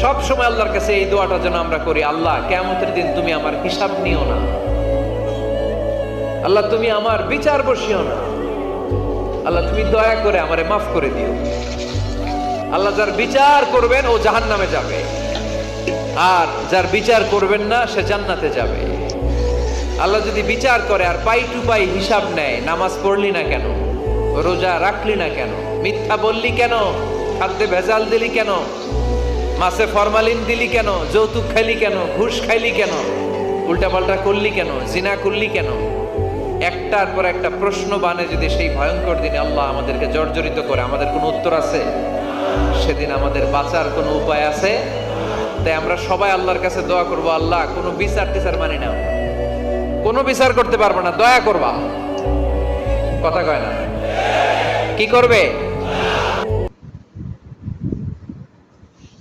সব সময় আল্লাহর কাছে এই দোয়াটা যেন আমরা করি, আল্লাহ কিয়ামতের দিন তুমি আমার হিসাব নিও না, আল্লাহ তুমি আমার বিচার বসিও না, আল্লাহ তুমি দয়া করে আমারে মাফ করে দিও। আল্লাহ যার বিচার করবেন ও জাহান্নামে যাবে, আর যার বিচার করবেন না সে জান্নাতে যাবে। আল্লাহ যদি বিচার করে আর পাই টু পাই হিসাব নেয়, নামাজ পড়লি না কেন, রোজা রাখলি না কেন, মিথ্যা বললি কেন, খাদ্যে ভেজাল দিলি কেন, মাছে ফরমালিন দিলি কেন, যৌতুক খাইলি কেন, ঘুষ খাইলি কেন, উল্টাপাল্টা করলি কেন, জিনা করলি কেন, একটার পর একটা প্রশ্ন বানে যদি সেই ভয়ঙ্কর দিনে আল্লাহ আমাদেরকে জর্জরিত করে, আমাদের কোনো উত্তর আছে? সেদিন আমাদের বাঁচার কোনো উপায় আছে? তাই আমরা সবাই আল্লাহর কাছে দোয়া করবো, আল্লাহ কোনো বিচার টিচার মানি না, কোনো বিচার করতে পারবো না, দয়া করবা। কথা কয় না? কি করবে?